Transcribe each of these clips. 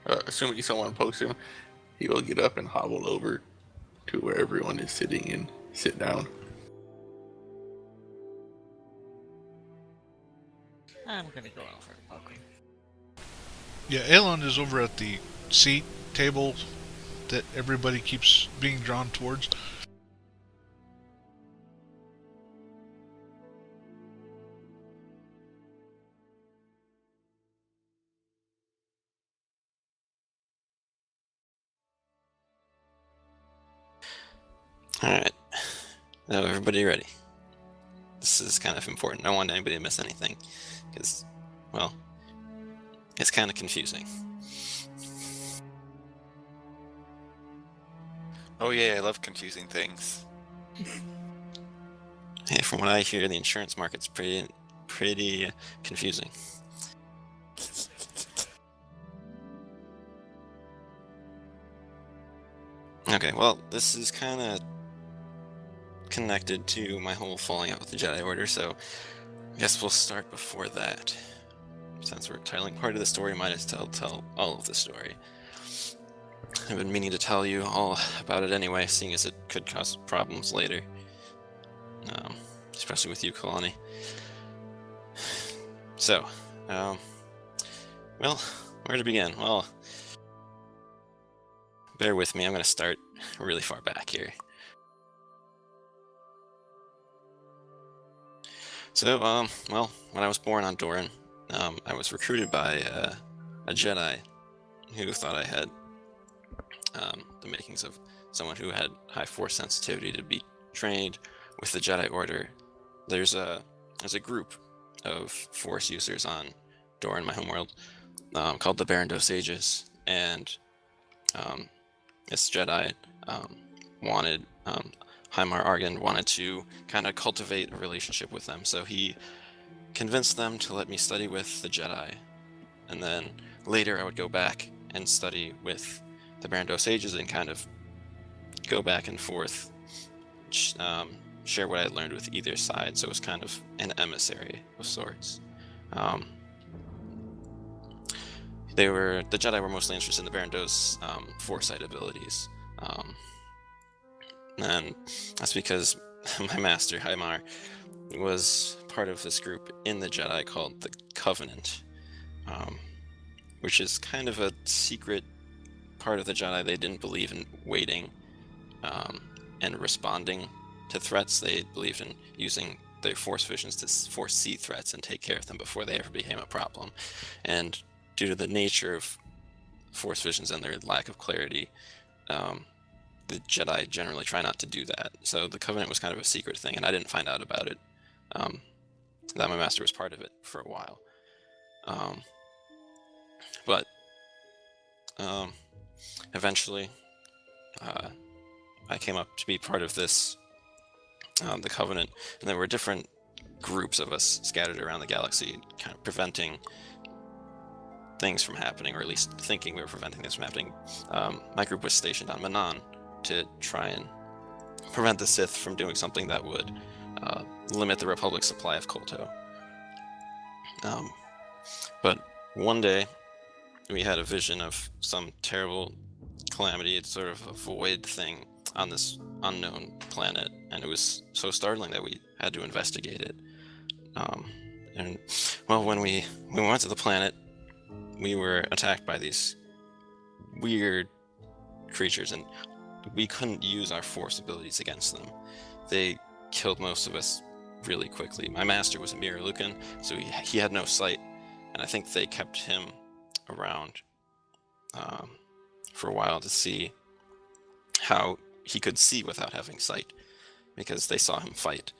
assuming someone pokes him, he will get up and hobble over to where everyone is sitting and sit down. I'm gonna go over and poke him. Yeah, Aelon is over at the seat table that everybody keeps being drawn towards. Alright. So everybody ready? This is kind of important. I don't want anybody to miss anything. Because, well, it's kind of confusing. Oh yeah, I love confusing things. Hey, from what I hear, the insurance market's pretty confusing. Okay, well, this is kind of connected to my whole falling out with the Jedi Order, so I guess we'll start before that. Since we're telling part of the story, might as well tell all of the story. I've been meaning to tell you all about it anyway, seeing as it could cause problems later. Especially with you, Kalani. So, well, where to begin? Well, bear with me, I'm going to start really far back here. So, well, when I was born on Doran, I was recruited by a Jedi who thought I had the makings of someone who had high force sensitivity to be trained with the Jedi Order. There's a group of force users on Doran, my homeworld, called the Barando Sages, and this Jedi wanted Hymar Argan wanted to kind of cultivate a relationship with them, so he convinced them to let me study with the Jedi, and then later I would go back and study with the Barando Sages and kind of go back and forth, share what I learned with either side, so it was kind of an emissary of sorts. The Jedi were mostly interested in the Barando's foresight abilities, and that's because my master, Hymar, was part of this group in the Jedi called the Covenant, which is kind of a secret part of the Jedi. They didn't believe in waiting and responding to threats. They believed in using their force visions to foresee threats and take care of them before they ever became a problem. And due to the nature of force visions and their lack of clarity, the Jedi generally try not to do that. So the Covenant was kind of a secret thing, and I didn't find out about it. That my master was part of it for a while. But eventually, I came up to be part of this, the Covenant, and there were different groups of us scattered around the galaxy, kind of preventing things from happening, or at least thinking we were preventing things from happening. My group was stationed on Manan to try and prevent the Sith from doing something that would limit the Republic's supply of Kolto. But one day, we had a vision of some terrible calamity. It's sort of a void thing on this unknown planet, and it was so startling that we had to investigate it. And well, when we went to the planet, we were attacked by these weird creatures, and we couldn't use our force abilities against them. They killed most of us really quickly. My master was a Mirror Lucan, so he had no sight, and I think they kept him around for a while to see how he could see without having sight, because they saw him fight,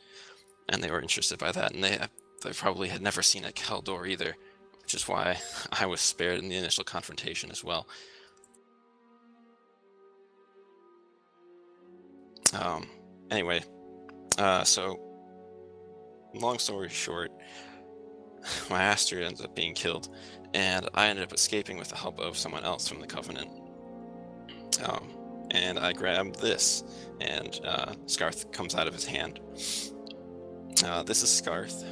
and they were interested by that, and they probably had never seen a Keldor either, which is why I was spared in the initial confrontation as well. Anyway, so long story short, my master ends up being killed, and I ended up escaping with the help of someone else from the Covenant. And I grabbed this, and Scarth comes out of his hand. This is Scarth.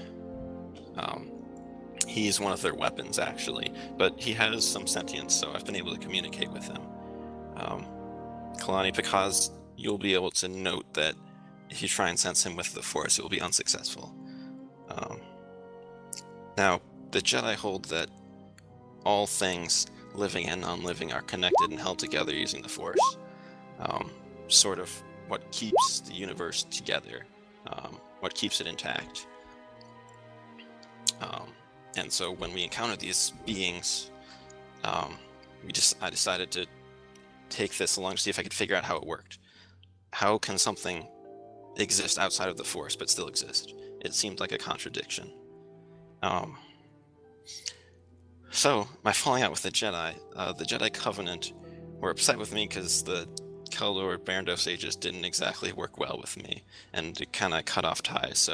He's one of their weapons, actually, but he has some sentience, so I've been able to communicate with him. Kalani, because you'll be able to note that if you try and sense him with the Force, it will be unsuccessful. Now, the Jedi hold that all things, living and non-living, are connected and held together using the Force. Sort of what keeps the universe together, what keeps it intact. And so when we encounter these beings, I decided to take this along to see if I could figure out how it worked. How can something exist outside of the Force but still exist? It seemed like a contradiction. So, my falling out with the Jedi Covenant were upset with me because the Keldor Barandos sages didn't exactly work well with me, and it kind of cut off ties,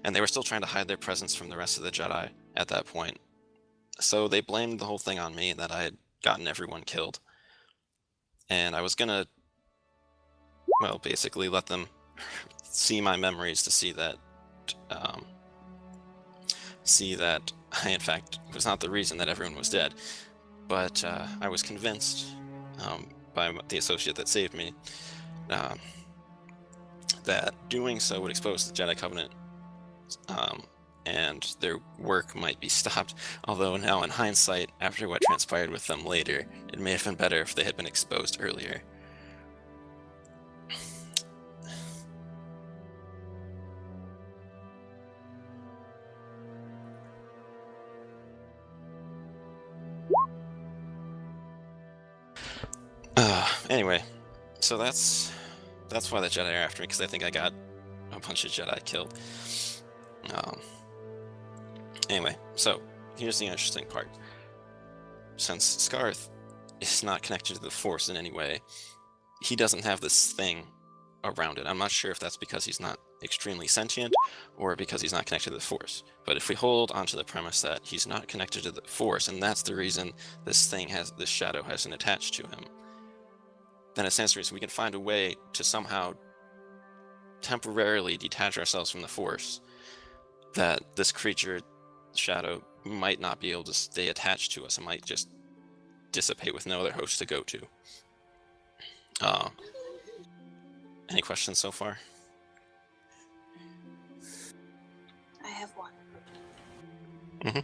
and they were still trying to hide their presence from the rest of the Jedi at that point. So they blamed the whole thing on me, and that I had gotten everyone killed. And I was gonna, well, basically let them see my memories to see that I, in fact, was not the reason that everyone was dead. But I was convinced by the associate that saved me that doing so would expose the Jedi Covenant, and their work might be stopped. Although now, in hindsight, after what transpired with them later, it may have been better if they had been exposed earlier. Anyway, so that's why the Jedi are after me, because I think I got a bunch of Jedi killed. Anyway, so here's the interesting part. Since Scarth is not connected to the Force in any way, he doesn't have this thing around it. I'm not sure if that's because he's not extremely sentient or because he's not connected to the Force. But if we hold onto the premise that he's not connected to the Force, and that's the reason this shadow hasn't attached to him, then it stands to reason we can find a way to somehow temporarily detach ourselves from the Force, that this creature, shadow, might not be able to stay attached to us. It might just dissipate with no other host to go to. Any questions so far? I have one. Mm-hmm.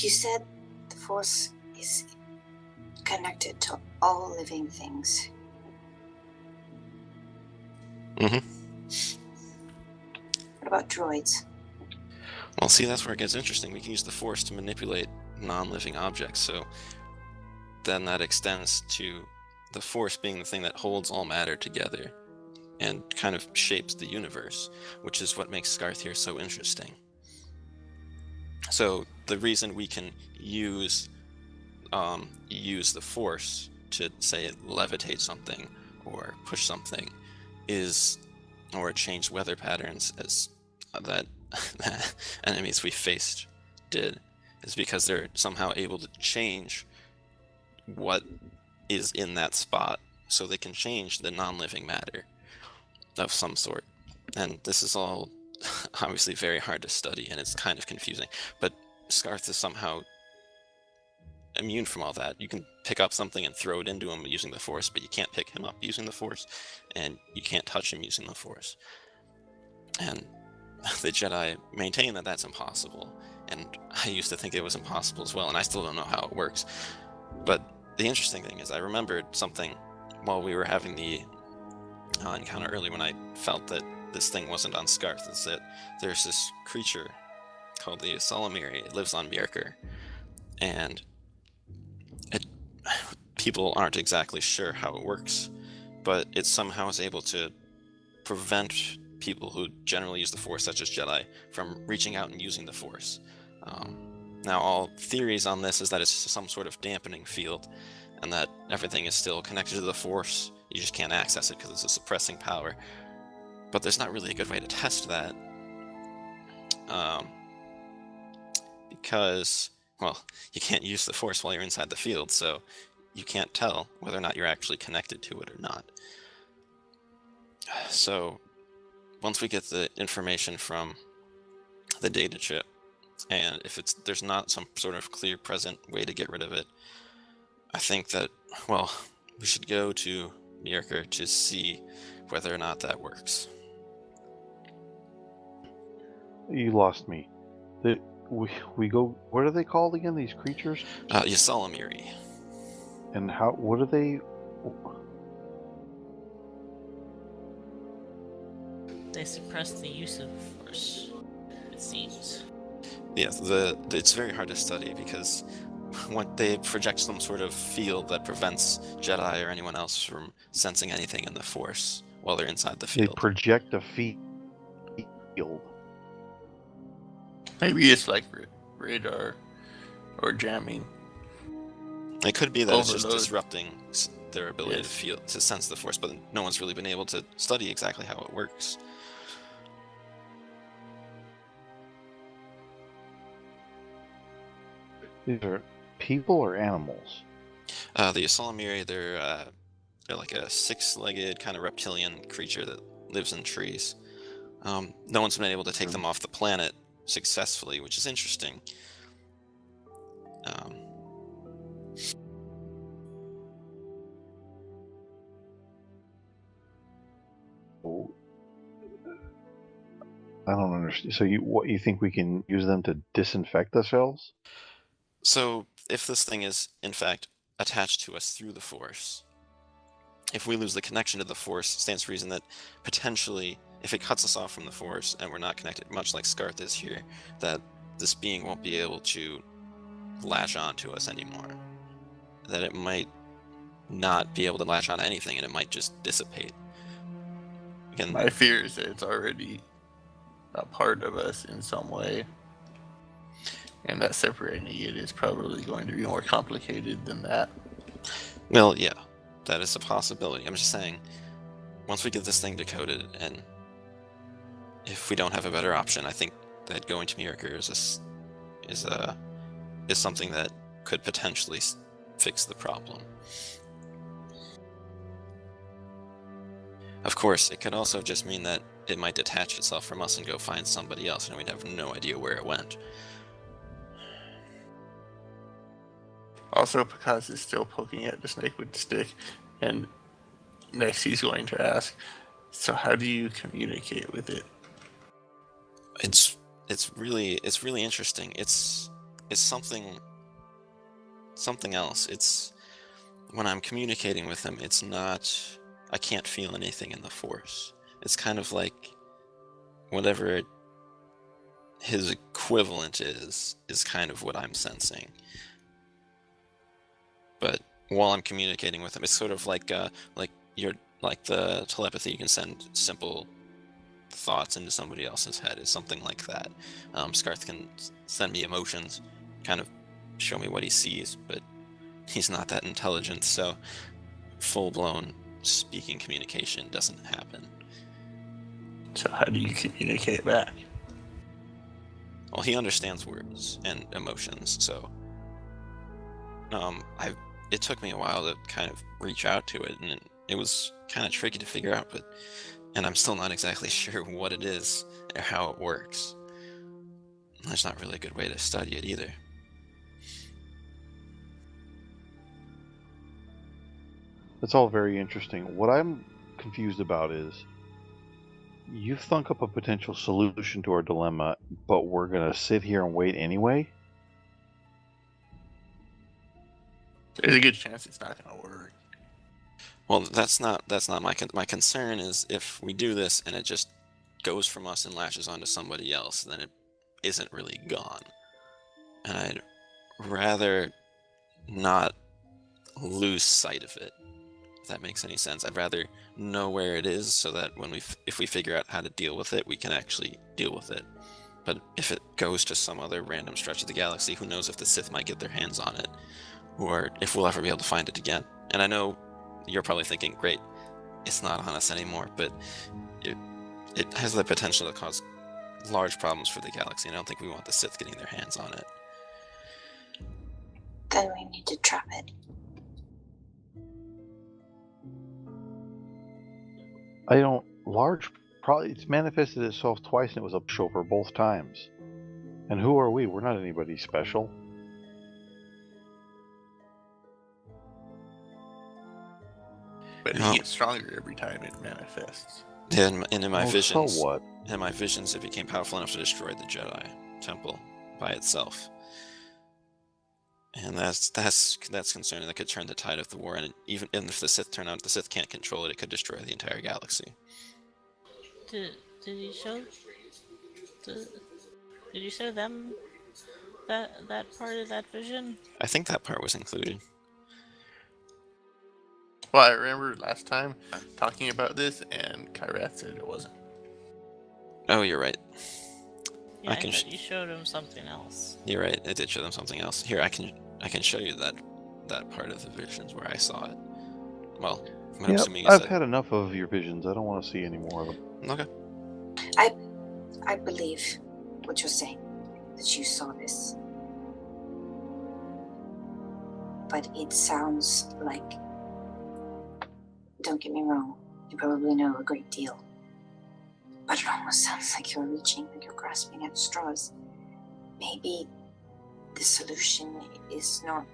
You said the Force is connected to all living things. Mm-hmm. What about droids? Well, see, that's where it gets interesting. We can use the Force to manipulate non-living objects, so then that extends to the Force being the thing that holds all matter together and kind of shapes the universe, which is what makes Scarth here so interesting. So the reason we can use the Force to, say, levitate something or push something or change weather patterns, as that enemies we faced did, is because they're somehow able to change what is in that spot, so they can change the non-living matter of some sort. And this is all obviously very hard to study, and it's kind of confusing, but Scarth is somehow immune from all that. You can pick up something and throw it into him using the Force, but you can't pick him up using the Force, and you can't touch him using the Force. And the Jedi maintain that that's impossible, and I used to think it was impossible as well, and I still don't know how it works. But the interesting thing is, I remembered something while we were having the encounter earlier, when I felt that this thing wasn't on Scarth, is that there's this creature called the Solomiri. It lives on Bjerker, and people aren't exactly sure how it works, but it somehow is able to prevent people who generally use the Force, such as Jedi, from reaching out and using the Force. Now, all theories on this is that it's some sort of dampening field, and that everything is still connected to the Force. You just can't access it because it's a suppressing power. But there's not really a good way to test that, because, well, you can't use the Force while you're inside the field, so you can't tell whether or not you're actually connected to it or not. So once we get the information from the data chip, and if there's not some sort of clear present way to get rid of it, I think that, well, we should go to Myrkr to see whether or not that works. You lost me. We go. What are they called again? These creatures? Ysalamiri. And how? What are they? They suppress the use of force, it seems. Yeah, it's very hard to study because they project some sort of field that prevents Jedi or anyone else from sensing anything in the Force while they're inside the They field. project a field. Maybe it's like radar or jamming. It could be that it's just Overload. disrupting their ability Yes. to sense the Force, but no one's really been able to study exactly how it works. These are people or animals? The Ysalamiri, they're like a six-legged kind of reptilian creature that lives in trees. No one's been able to take them off the planet successfully, which is interesting. I don't understand. So you think we can use them to disinfect ourselves? So, if this thing is, in fact, attached to us through the Force, if we lose the connection to the Force, stands to reason that potentially, if it cuts us off from the Force and we're not connected, much like Scarth is here, that this being won't be able to latch on to us anymore. That it might not be able to latch on to anything and it might just dissipate. Again, My fear is that it's already a part of us in some way, and that separating it is probably going to be more complicated than that. well, yeah, that is a possibility. I'm just saying, once we get this thing decoded, and if we don't have a better option, I think that going to Myrkr is something that could potentially fix the problem. Of course, it could also just mean that it might detach itself from us and go find somebody else, and we'd have no idea where it went. Also, Picasso is still poking at the snake with the stick, and next he's going to ask, so how do you communicate with it? It's really interesting. It's something else. It's when I'm communicating with him, it's not, I can't feel anything in the Force. It's kind of like whatever his equivalent is kind of what I'm sensing. But while I'm communicating with him, it's sort of like the telepathy. You can send simple thoughts into somebody else's head. Is something like that. Scarth can send me emotions, kind of show me what he sees, but he's not that intelligent, so full-blown speaking communication doesn't happen. So how do you communicate back? Well, he understands words and emotions, so it took me a while to kind of reach out to it, and it was kind of tricky to figure out, and I'm still not exactly sure what it is or how it works. There's not really a good way to study it either. That's all very interesting. What I'm confused about is you've thunk up a potential solution to our dilemma, but we're gonna sit here and wait anyway? There's a good chance it's not going to work. Well, that's not my concern is if we do this and it just goes from us and latches onto somebody else, then it isn't really gone. And I'd rather not lose sight of it, if that makes any sense. I'd rather know where it is so that if we figure out how to deal with it, we can actually deal with it. But if it goes to some other random stretch of the galaxy, who knows if the Sith might get their hands on it, or if we'll ever be able to find it again. And I know you're probably thinking, great, it's not on us anymore, but it has the potential to cause large problems for the galaxy, and I don't think we want the Sith getting their hands on it. Then we need to trap it. Probably it's manifested itself twice and it was a pushover both times. And who are we? We're not anybody special. But No. it gets stronger every time it manifests. And in my Oh, visions, so what? in my visions, it became powerful enough to destroy the Jedi Temple by itself. And that's concerning. That could turn the tide of the war, and even if the Sith turn out the Sith can't control it, it could destroy the entire galaxy. Did you show? Did you show them that part of that vision? I think that part was included. Well, I remember last time talking about this, and Kyrath said it wasn't. Oh, you're right. Yeah, I I can thought you showed him something else. You're right. It did show them something else. Here, I can show you that part of the visions where I saw it. Well, I'm Yeah, assuming I've had enough of your visions. I don't want to see any more of them. Okay. I believe what you're saying, that you saw this. But it sounds like, don't get me wrong, you probably know a great deal. But it almost sounds like you're reaching, like you're grasping at straws. Maybe the solution is not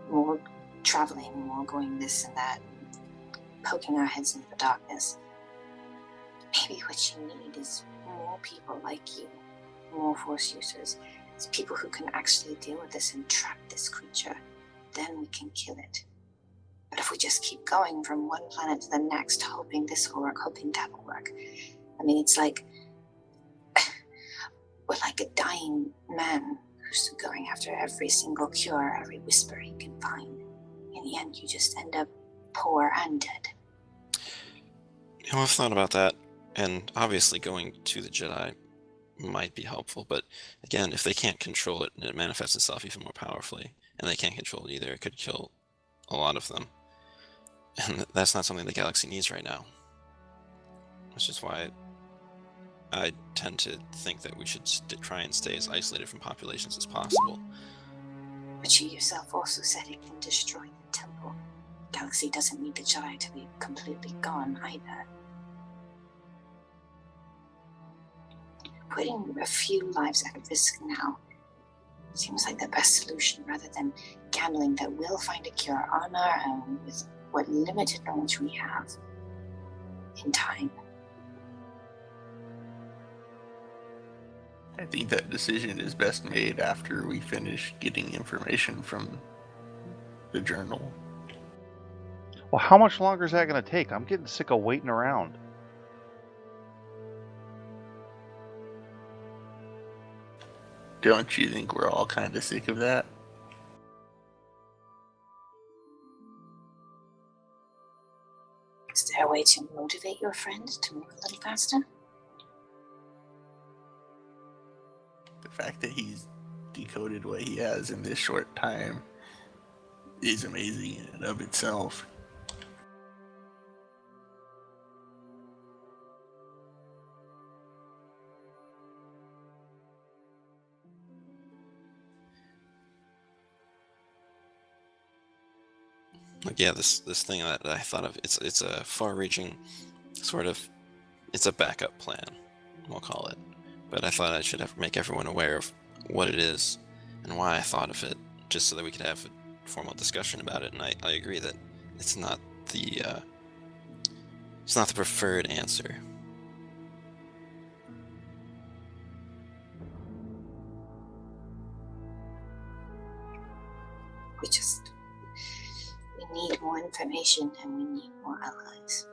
more traveling, more going this and that, poking our heads into the darkness. Maybe what you need is more people like you, more Force users. It's people who can actually deal with this and trap this creature. Then we can kill it. But if we just keep going from one planet to the next, hoping this will work, hoping that will work, I mean, it's like we're like a dying man who's going after every single cure, every whisper he can find. In the end, you just end up poor and dead. You know, I've thought about that, and obviously going to the Jedi might be helpful, but again, if they can't control it and it manifests itself even more powerfully, and they can't control it either, it could kill a lot of them. And that's not something the galaxy needs right now. Which is why I tend to think that we should try and stay as isolated from populations as possible. But you yourself also said it can destroy the temple. The galaxy doesn't need the Jedi to be completely gone either. Putting a few lives at risk now seems like the best solution rather than gambling that we'll find a cure on our own with what limited knowledge we have in time. I think that decision is best made after we finish getting information from the journal. Well, how much longer is that going to take? I'm getting sick of waiting around. Don't you think we're all kind of sick of that? Is there a way to motivate your friend to move a little faster? The fact that he's decoded what he has in this short time is amazing in and of itself. Like, yeah, this thing that I thought of, it's a far-reaching sort of, it's a backup plan, we'll call it. But I thought I should make everyone aware of what it is and why I thought of it, just so that we could have a formal discussion about it. And I agree that it's not the preferred answer. We need more information and we need more allies.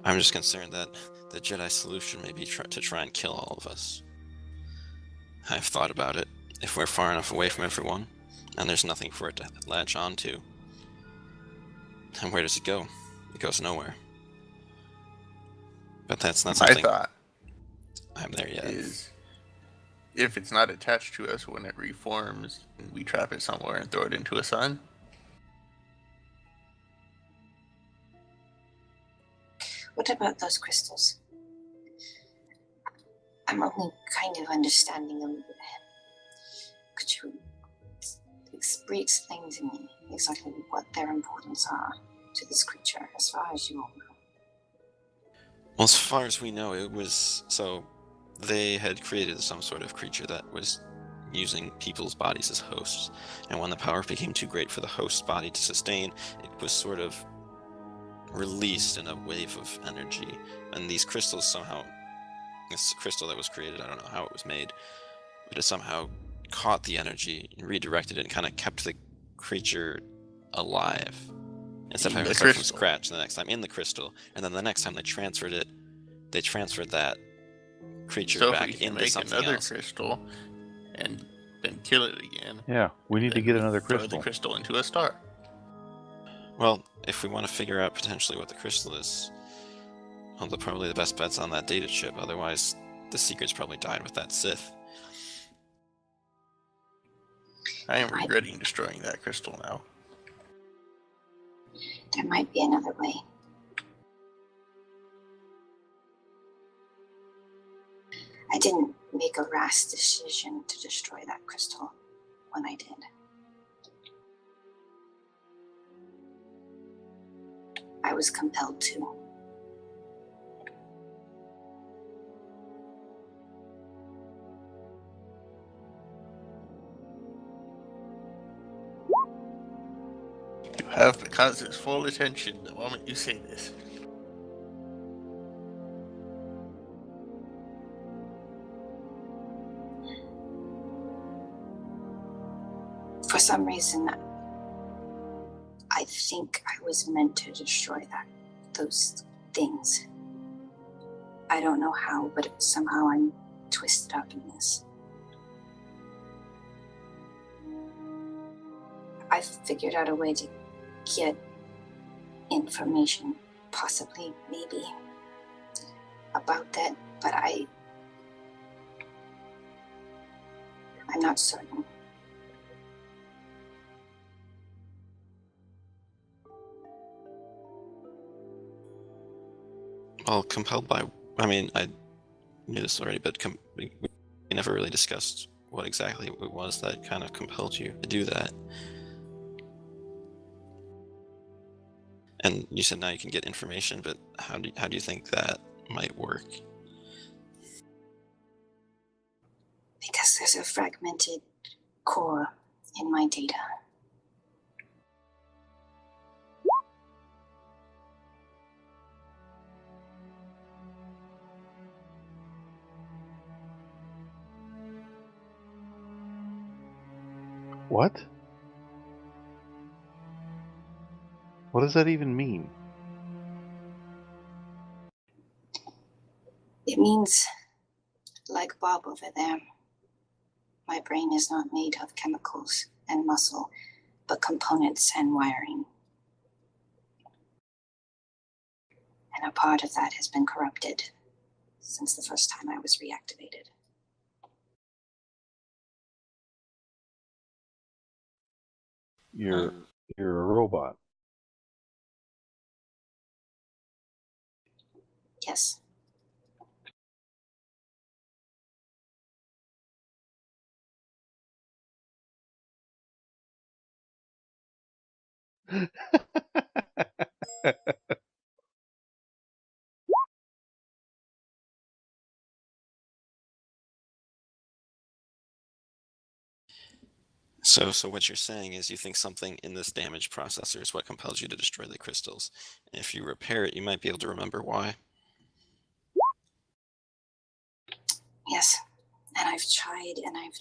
I'm just concerned that the Jedi solution may be to try and kill all of us. I've thought about it. If we're far enough away from everyone, and there's nothing for it to latch onto, then where does it go? It goes nowhere. But that's not My something thought I'm there yet. is, if it's not attached to us when it reforms, we trap it somewhere and throw it into a sun. What about those crystals? I'm only kind of understanding them. Could you re-explain to me exactly what their importance are to this creature, as far as you all know? Well, as far as we know, it was so they had created some sort of creature that was using people's bodies as hosts, and when the power became too great for the host's body to sustain, it was sort of released in a wave of energy, and these crystals somehow, this crystal that was created, I don't know how it was made, but it somehow caught the energy and redirected it and kind of kept the creature alive. Instead of In having the to start from crystal. scratch the next time in the crystal, and then the next time they transferred that creature So if back we can into make something another else. crystal and then kill it again, Yeah, we need to then get we another throw crystal. the crystal into a star. Well, if we want to figure out potentially what the crystal is, well, probably the best bet's on that data chip. Otherwise, the secret's probably died with that Sith. I am regretting destroying that crystal now. There might be another way. I didn't make a rash decision to destroy that crystal when I did. I was compelled to. You have Picasso's full attention the moment you say this. For some reason, I think I was meant to destroy those things. I don't know how, but somehow I'm twisted up in this. I figured out a way to get information, possibly, maybe, about that, but I'm not certain. Well, compelled by, I mean, I knew this already, but we never really discussed what exactly it was that kind of compelled you to do that. And you said now you can get information, but how do you think that might work? Because there's a fragmented core in my data. What? What does that even mean? It means, like Bob over there, my brain is not made of chemicals and muscle, but components and wiring. And a part of that has been corrupted since the first time I was reactivated. You're a robot. Yes. So what you're saying is you think something in this damaged processor is what compels you to destroy the crystals. And if you repair it, you might be able to remember why. Yes. And I've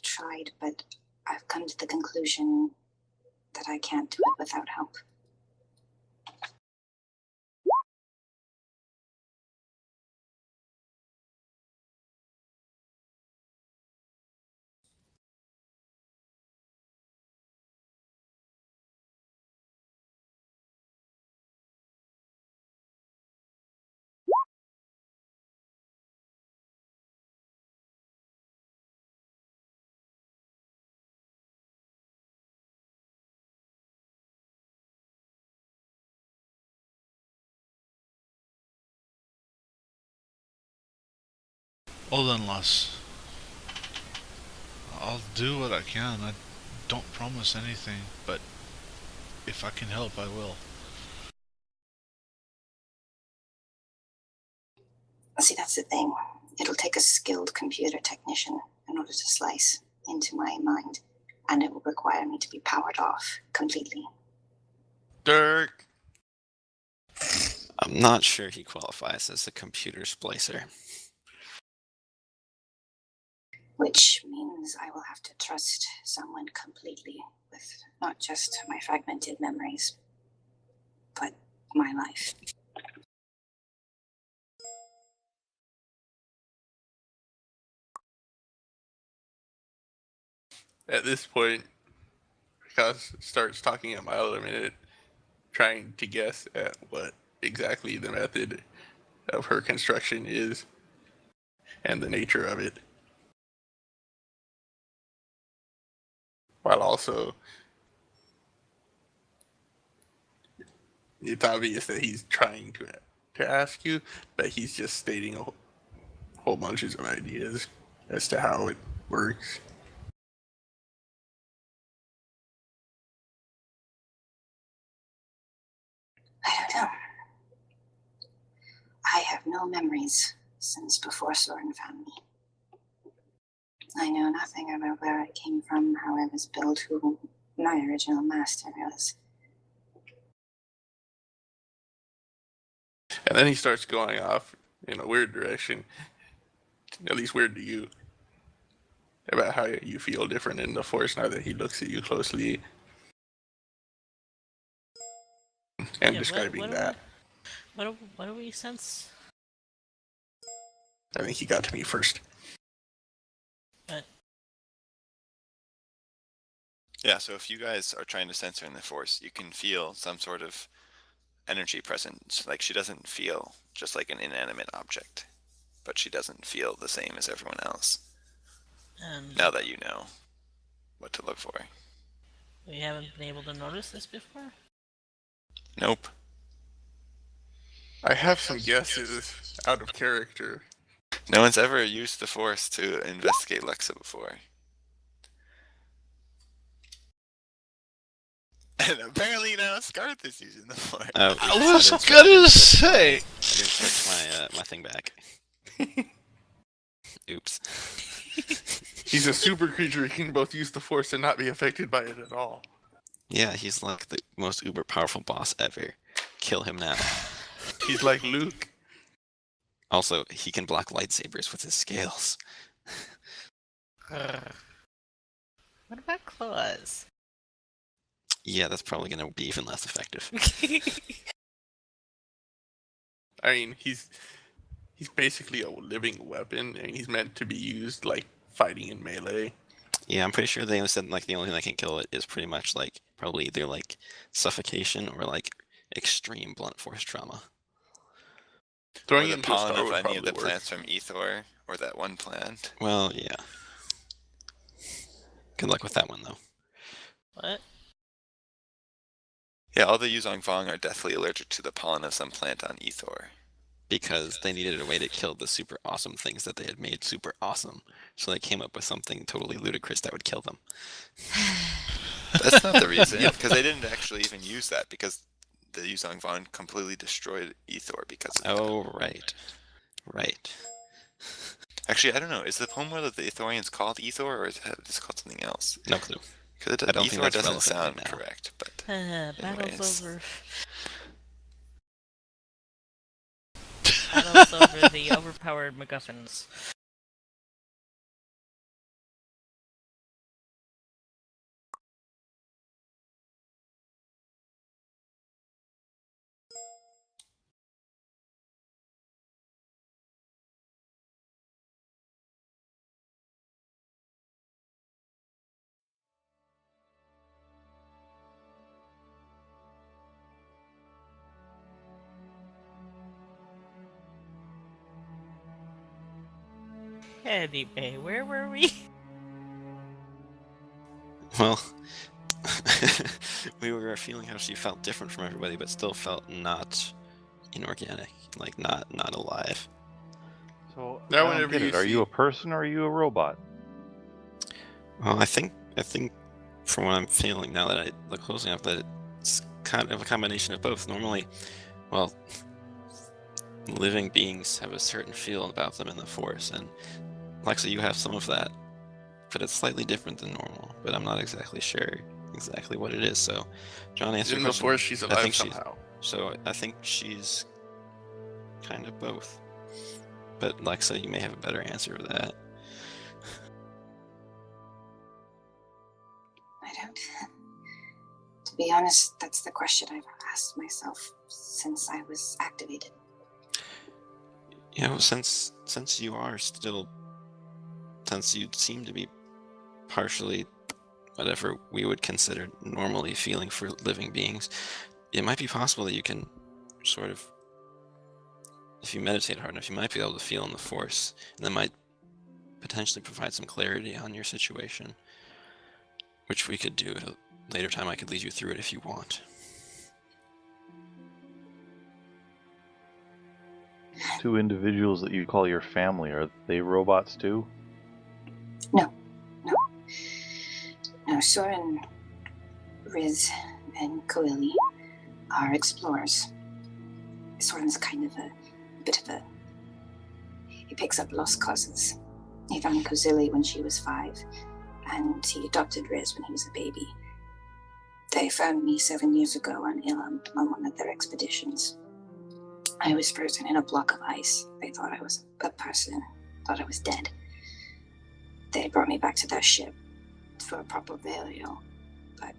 tried, but I've come to the conclusion that I can't do it without help. Well then, Los, I'll do what I can. I don't promise anything, but if I can help, I will. See, that's the thing. It'll take a skilled computer technician in order to slice into my mind, and it will require me to be powered off completely. Dirk. I'm not sure he qualifies as a computer splicer. Which means I will have to trust someone completely with not just my fragmented memories, but my life. At this point, Kaz starts talking a mile a minute, trying to guess at what exactly the method of her construction is and the nature of it. While also, it's obvious that he's trying to ask you, but he's just stating a whole bunch of ideas as to how it works. I don't know. I have no memories since before Soren found me. I know nothing about where I came from, how I was built, who my original master was. And then he starts going off in a weird direction, at least weird to you, about how you feel different in the Force now that he looks at you closely and Yeah, describing that. What do we sense? I think he got to me first. Yeah, so if you guys are trying to sense her in the Force, you can feel some sort of energy present. Like, she doesn't feel just like an inanimate object, but she doesn't feel the same as everyone else. And Now that you know what to look for. we haven't been able to notice this before? Nope. I have some guesses out of character. No one's ever used the Force to investigate Lexa before. And apparently now Scarth is using the Force. Oh, I was gonna say. I didn't switch my thing back. Oops. He's a super creature. He can both use the Force and not be affected by it at all. Yeah, he's like the most uber powerful boss ever. Kill him now. He's like Luke. Also, he can block lightsabers with his scales. What about claws? Yeah, that's probably gonna be even less effective. I mean, he's basically a living weapon, and he's meant to be used like fighting in melee. Yeah, I'm pretty sure they said like the only thing that can kill it is pretty much like probably either like suffocation or like extreme blunt force trauma. Throwing Or the it into a pollen star of would any of the probably work. plants from Ethor, or that one plant. Well, yeah. Good luck with that one though. What? Yeah, all the Yuzong Vong are deathly allergic to the pollen of some plant on Ethor. Because they needed a way to kill the super awesome things that they had made super awesome. So they came up with something totally ludicrous that would kill them. That's not the reason, because they didn't actually even use that, because the Yuzong Vong completely destroyed Ethor because of that. Oh, right. Right. Actually, I don't know. Is the homeworld of the Ithorians called Ethor, or is it called something else? No clue. Because I don't think Ethor that's doesn't relevant sound right now. correct, but Battles Anyways. over. Battles over the overpowered MacGuffins. Anyway, where were we? Well, we were feeling how she felt different from everybody, but still felt not inorganic, like not alive. So Now I don't whenever get you it. Are see- you a person or are you a robot? Well, I think from what I'm feeling now that I look closely enough that it's kind of a combination of both. Normally, well, living beings have a certain feel about them in the Force, and Lexa, you have some of that, but it's slightly different than normal. But I'm not exactly sure exactly what it is. So, John, answer In your the question. Force, she's I alive think she's somehow. so. I think she's kind of both. But Lexa, you may have a better answer to that. I don't. To be honest, that's the question I've asked myself since I was activated. You know, since you are still, since you seem to be partially whatever we would consider normally feeling for living beings, it might be possible that you can sort of, if you meditate hard enough, you might be able to feel in the Force, and that might potentially provide some clarity on your situation, which we could do at a later time. I could lead you through it if you want. Two individuals that you call your family, are they robots too? No, Soren, Riz, and Coeli are explorers. Soren's kind of a bit of a... He picks up lost causes. He found Kozili when she was 5, and he adopted Riz when he was a baby. They found me 7 years ago on Ilum on one of their expeditions. I was frozen in a block of ice. They thought I was a person, thought I was dead. They brought me back to their ship for a proper burial, but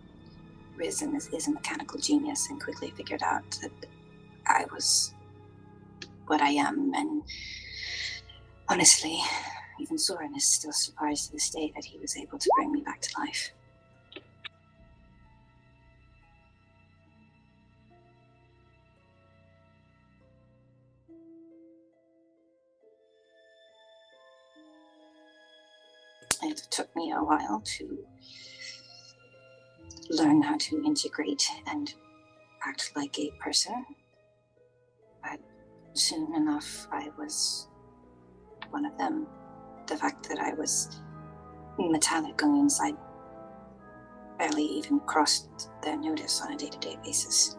Riz is a mechanical genius and quickly figured out that I was what I am, and honestly, even Soren is still surprised to this day that he was able to bring me back to life. It took me a while to learn how to integrate and act like a person, but soon enough I was one of them. The fact that I was metallic on the inside barely even crossed their notice on a day-to-day basis.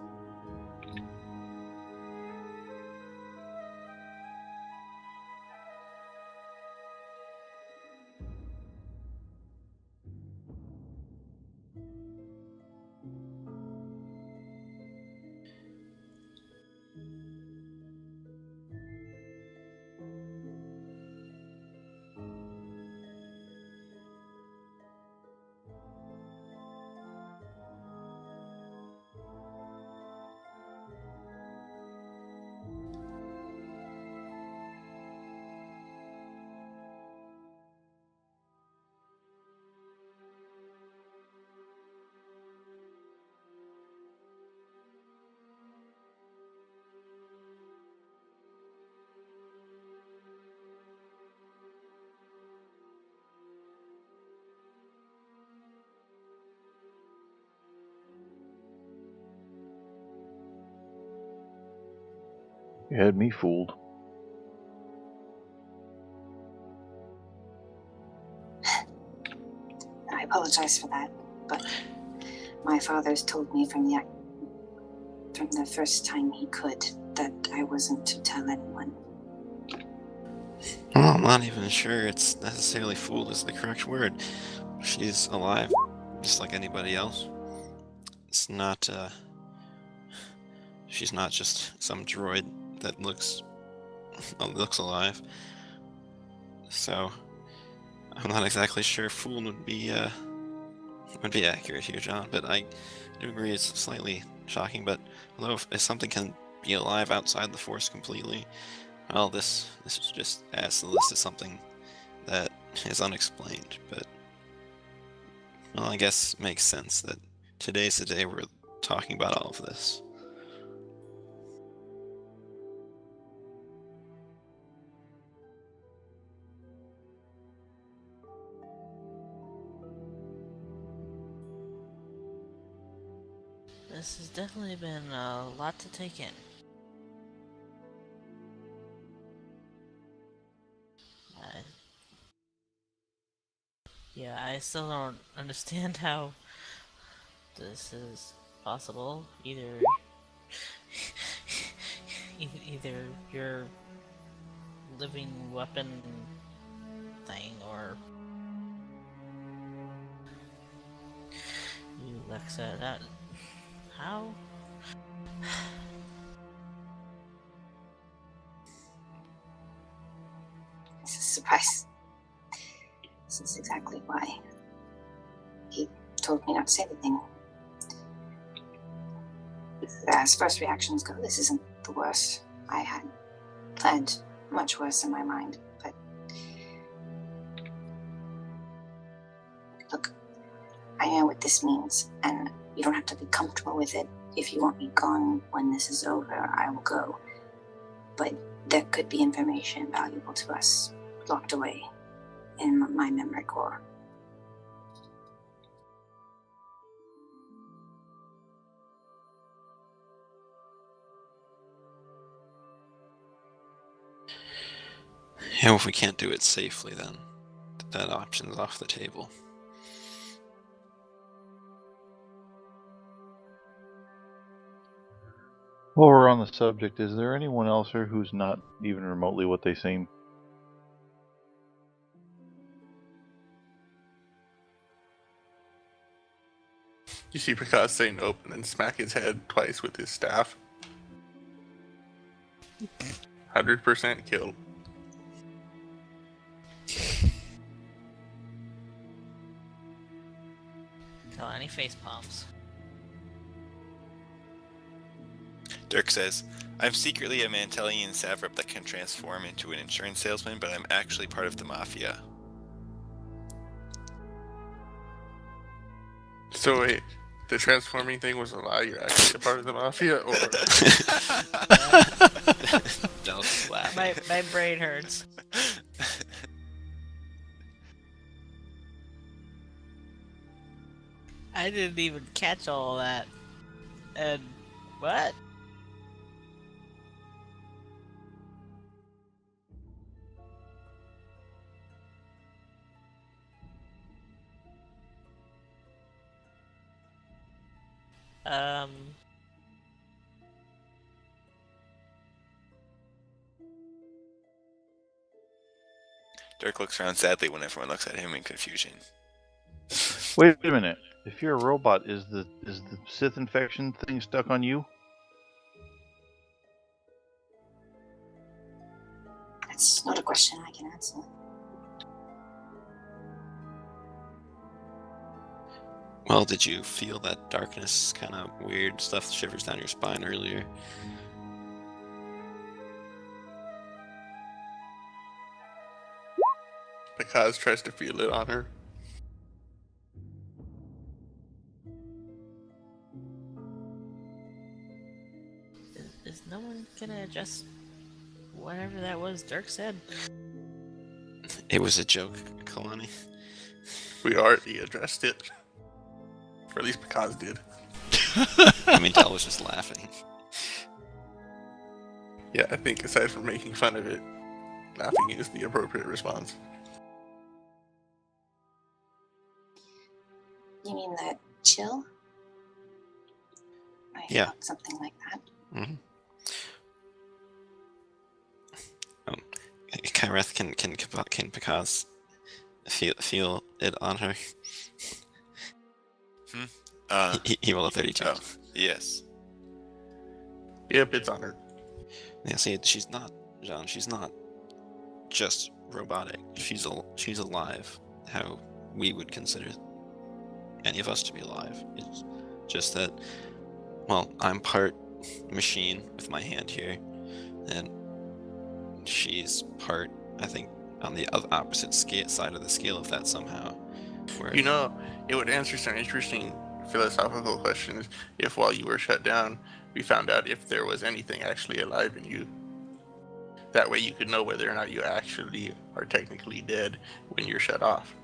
You had me fooled. I apologize for that, but my father's told me from the first time he could that I wasn't to tell anyone. Well, I'm not even sure it's necessarily fooled is the correct word. She's alive, just like anybody else. It's not, she's not just some droid that looks alive. So, I'm not exactly sure fooled would be accurate here, John, but I do agree it's slightly shocking. But although if something can be alive outside the Force completely, well, this just adds to the list of something that is unexplained. But, well, I guess it makes sense that today's the day we're talking about all of this. This has definitely been a lot to take in. Yeah, I still don't understand how this is possible. Either either your living weapon thing or you, Lexa. That how? It's a surprise. This is exactly why he told me not to say anything. As first reactions go, this isn't the worst. I had planned much worse in my mind, but look, I know what this means, and you don't have to be comfortable with it. If you want me gone when this is over, I will go. But there could be information valuable to us locked away in my memory core. Yeah, if we can't do it safely, then that option's off the table. While we're on the subject, is there anyone else here who's not even remotely what they seem? You see Prakash say nope and then smack his head twice with his staff. 100% killed. Kalani face palms. Dirk says, I'm secretly a Mantelian Savrop that can transform into an insurance salesman, but I'm actually part of the Mafia. So wait, the transforming thing was a lie? You're actually a part of the Mafia? Or Del just laughing. My brain hurts. I didn't even catch all that. And what? Dirk looks around sadly when everyone looks at him in confusion. Wait a minute. If you're a robot, is the Sith infection thing stuck on you? That's not a question I can answer. Well, did you feel that darkness, kind of weird stuff, shivers down your spine earlier? Prakash tries to feel it on her. Is no one gonna address whatever that was Dirk said? It was a joke, Kalani. We already addressed it. Or at least Prakash did. I mean, Del was just laughing. Yeah, I think aside from making fun of it, laughing is the appropriate response. You mean the chill? I Yeah. felt something like that. Mm-hmm. Kyreth, can Prakash feel it on her? He rolled a 32. Oh, yes. Yep, it's on her. Yeah, see, she's not, John. She's not just robotic. She's alive. How we would consider any of us to be alive. It's just that, well, I'm part machine with my hand here, and she's part, I think, on the opposite side of the scale of that somehow. Where, You know, it would answer some interesting philosophical questions if while you were shut down, we found out if there was anything actually alive in you. That way you could know whether or not you actually are technically dead when you're shut off.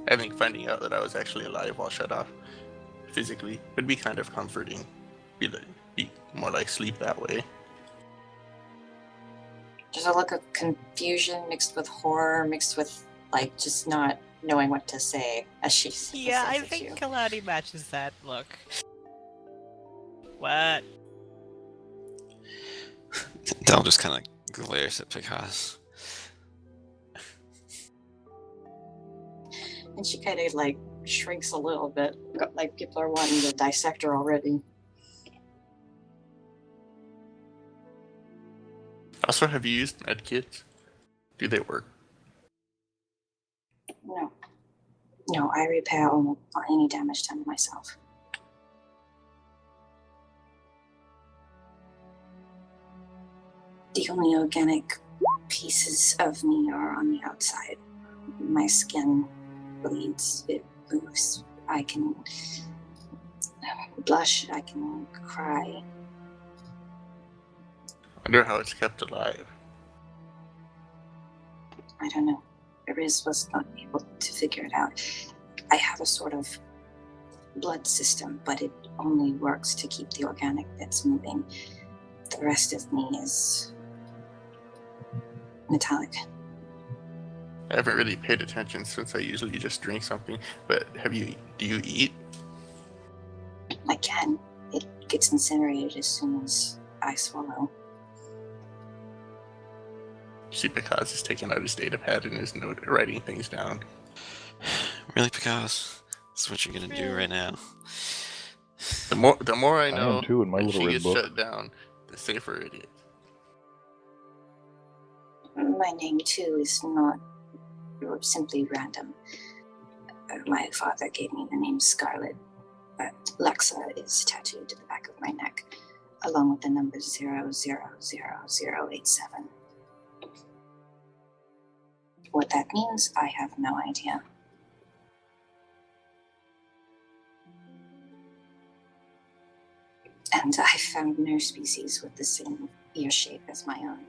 I think finding out that I was actually alive while shut off physically would be kind of comforting. Be more like sleep that way. There's a look of confusion mixed with horror, mixed with like just not knowing what to say as she Yeah, I says it to you. think Kalani matches that look. What? Dell just kind of glares at Picasso. And she kind of like shrinks a little bit, like people are wanting to dissect her already. Also, have you used medkits? Do they work? No, I repair almost any damage done to myself. The only organic pieces of me are on the outside. My skin bleeds, it moves. I can blush, I can cry. I wonder how it's kept alive. I don't know. Riz was not able to figure it out. I have a sort of blood system, but it only works to keep the organic bits moving. The rest of me is metallic. I haven't really paid attention since I usually just drink something, but do you eat? I can. It gets incinerated as soon as I swallow. See, Picasso is taking out his data pad and is writing things down. Really, Picasso? This is what you're gonna do right now? The more I know, am too in my when little she red gets book. shut down, the safer it is. My name, too, is not simply random. My father gave me the name Scarlet. Lexa is tattooed to the back of my neck, along with the number 000087. What that means, I have no idea. And I found no species with the same ear shape as my own.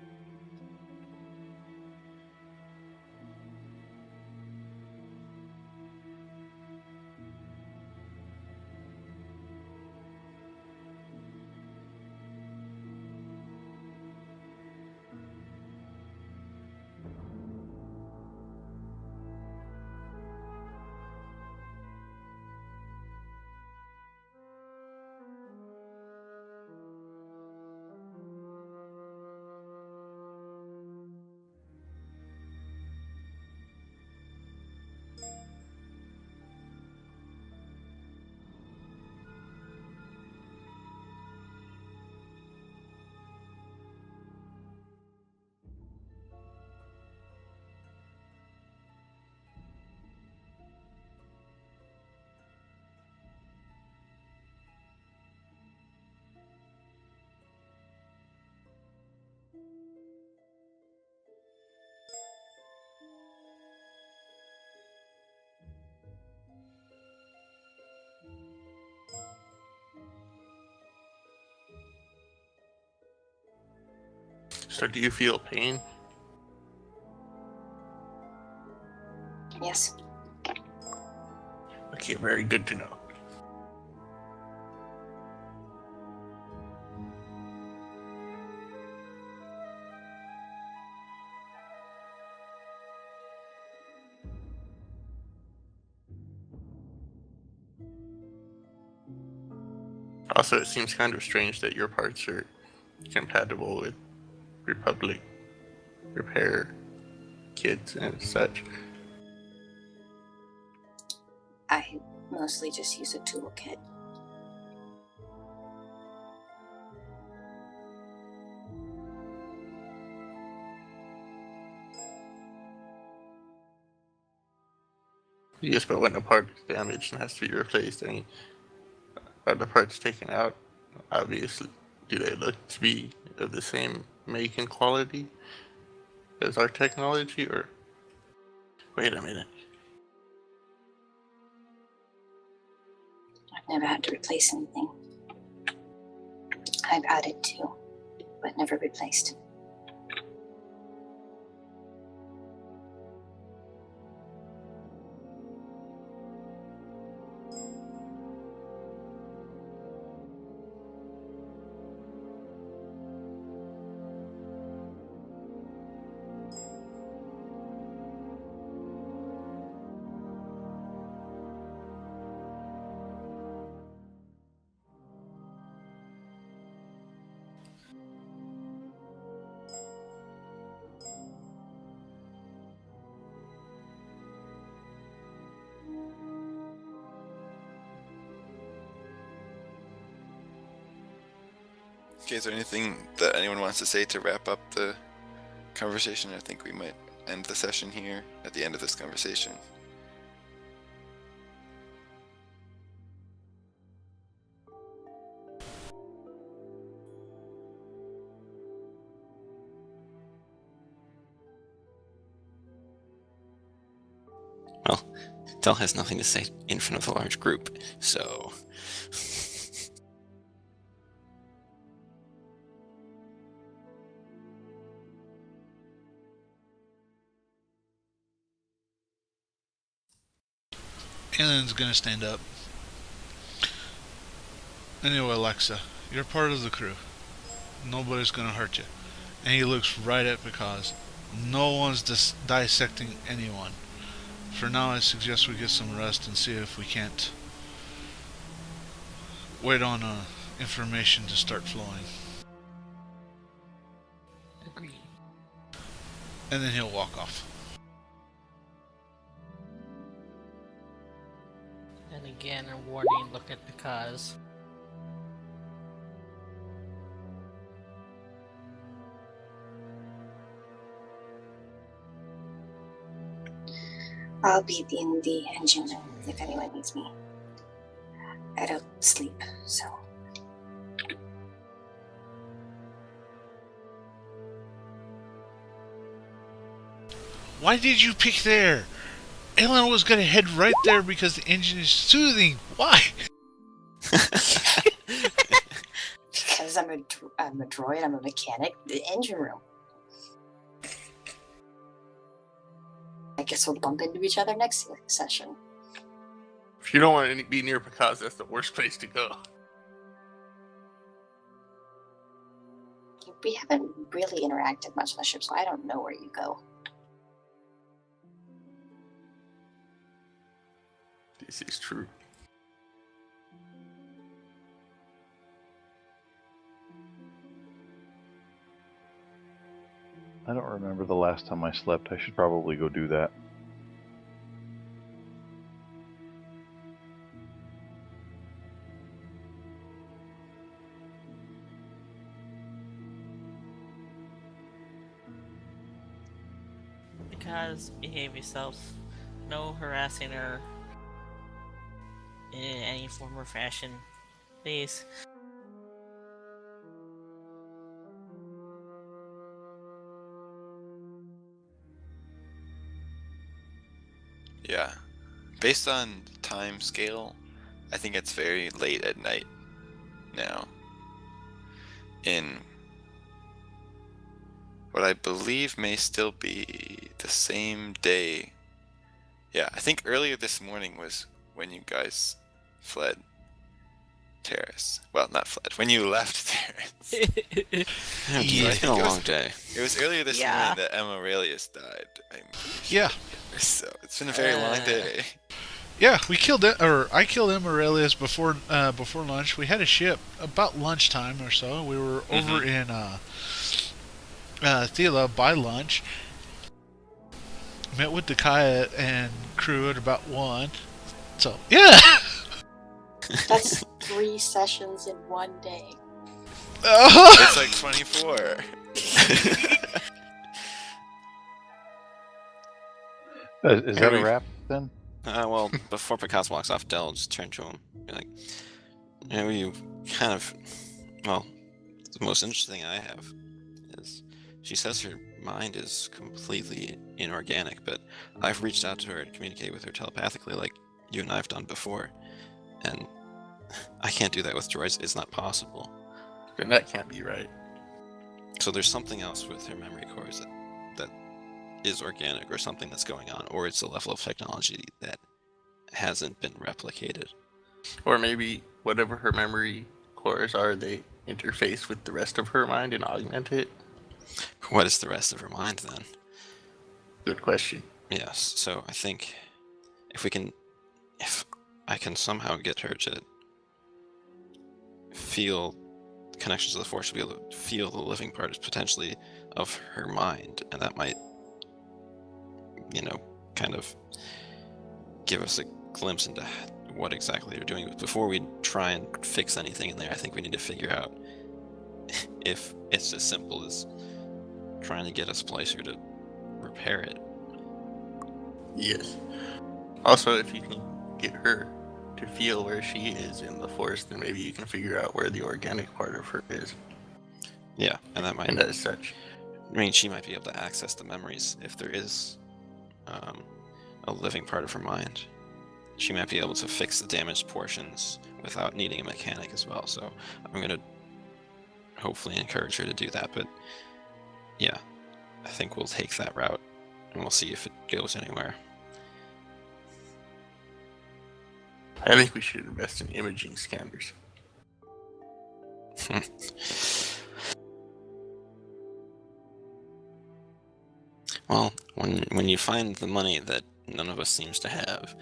So do you feel pain? Yes. Okay, very good to know. Also, it seems kind of strange that your parts are compatible with Republic repair kits and such. I mostly just use a toolkit. Yes, but when a part is damaged and has to be replaced, I mean, are the parts taken out? Obviously, do they look to be of the same make and quality as our technology, or wait a minute? I've never had to replace anything. I've added to, but never replaced. Okay, is there anything that anyone wants to say to wrap up the conversation? I think we might end the session here at the end of this conversation. Well, Del has nothing to say in front of a large group, so. Alien's gonna stand up. Anyway, Alexa, you're part of the crew. Nobody's gonna hurt you. And he looks right at Because. No one's dissecting anyone. For now, I suggest we get some rest and see if we can't wait on information to start flowing. Agreed. And then he'll walk off. And again, a warning look at Because. I'll be in the engine room if anyone needs me. I don't sleep, so. Why did you pick there? Alien was gonna head right there because the engine is soothing. Why? Because I'm a droid, I'm a mechanic. The engine room. I guess we'll bump into each other next session. If you don't want to be near Picasso, that's the worst place to go. We haven't really interacted much on the ship, so I don't know where you go. This is true. I don't remember the last time I slept. I should probably go do that. Because behave yourself. No harassing her in any form or fashion. Please. Yeah. Based on time scale, I think it's very late at night now. In what I believe may still be the same day. Yeah, I think earlier this morning was when you guys fled Terrace. Well, not fled. When you left Terrace. It's been a long day. It was earlier this Yeah. morning that Emma Aurelius died. Yeah. So it's been a very long day. Yeah, we killed it, or I killed Emma Aurelius before lunch. We had a ship about lunchtime or so. We were over in Thela by lunch. Met with Dakaya and crew at about 1. So yeah. That's 3 sessions in one day. It's like 24. Is that a wrap then? Well, before Picasso walks off, Del just turned to him. Be like, you know, you kind of, well, the most interesting I have is she says her mind is completely inorganic, but I've reached out to her to communicate with her telepathically like you and I have done before. And I can't do that with droids. It's not possible. And that can't be right. So there's something else with her memory cores that is organic, or something that's going on, or it's a level of technology that hasn't been replicated. Or maybe whatever her memory cores are, they interface with the rest of her mind and augment it. What is the rest of her mind then? Good question. Yes, so I think if I can somehow get her to feel connections to the Force, to be able to feel the living part is potentially of her mind, and that might, you know, kind of give us a glimpse into what exactly they're doing. Before we try and fix anything in there, I think we need to figure out if it's as simple as trying to get a splicer to repair it. Yes. Also, if you can get her to feel where she is in the forest, then maybe you can figure out where the organic part of her is. Yeah, and that might. And as such, I mean, she might be able to access the memories if there is a living part of her mind. She might be able to fix the damaged portions without needing a mechanic as well. So I'm going to hopefully encourage her to do that. But yeah, I think we'll take that route and we'll see if it goes anywhere. I think we should invest in imaging scanners. Well, when you find the money that none of us seems to have,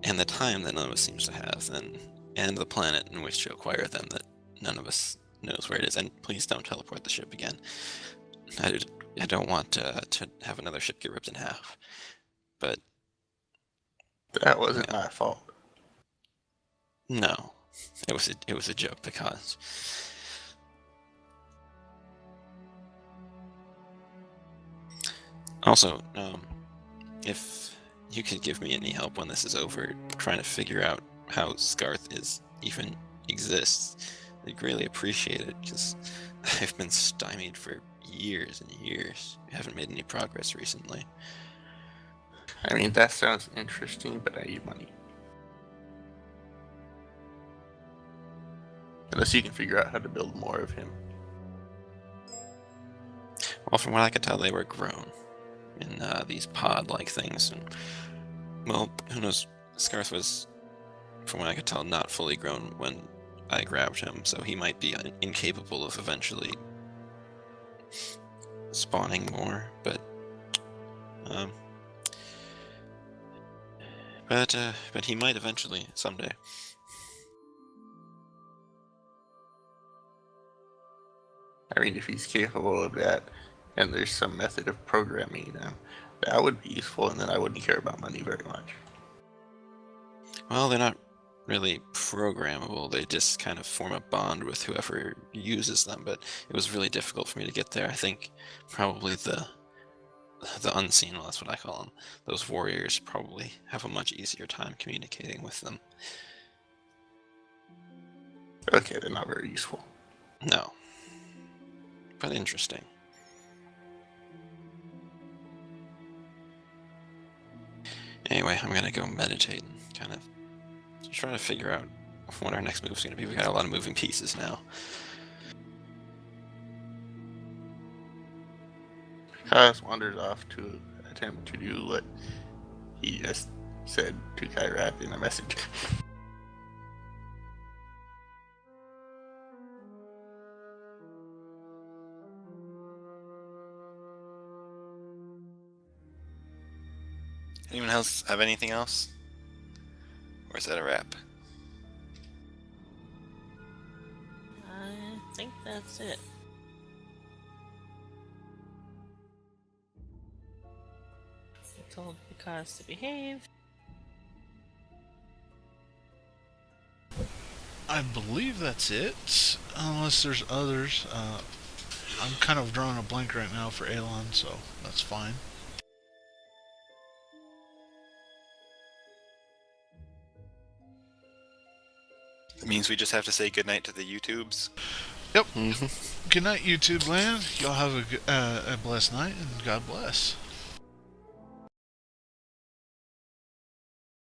and the time that none of us seems to have, then and the planet in which to acquire them that none of us knows where it is, and please don't teleport the ship again. I don't want to have another ship get ripped in half. But That wasn't my fault. no, it was a joke because. Also, if you could give me any help when this is over, trying to figure out how Scarth even exists, I'd greatly appreciate it, because I've been stymied for years and years. We haven't made any progress recently. I mean, that sounds interesting, but I need money. Unless you can figure out how to build more of him. Well, from what I could tell, they were grown in these pod-like things. And, well, who knows? Scarth was, from what I could tell, not fully grown when I grabbed him, so he might be incapable of eventually spawning more. But he might eventually someday. I mean, if he's capable of that, and there's some method of programming them, that would be useful, and then I wouldn't care about money very much. Well, they're not really programmable. They just kind of form a bond with whoever uses them, but it was really difficult for me to get there. I think probably the unseen, well, that's what I call them, those warriors probably have a much easier time communicating with them. Okay, they're not very useful. No. But interesting. Anyway, I'm gonna go meditate and kind of try to figure out what our next move is gonna be. We got a lot of moving pieces now. Kaz wanders off to attempt to do what he just said to Kyrath in a message. Anyone else have anything else? Or is that a wrap? I think that's it. I told Because to behave. I believe that's it, unless there's others. I'm kind of drawing a blank right now for Alon, so that's fine. It means we just have to say goodnight to the YouTubes. Yep. Good night, YouTube land. Y'all have a blessed night, and God bless.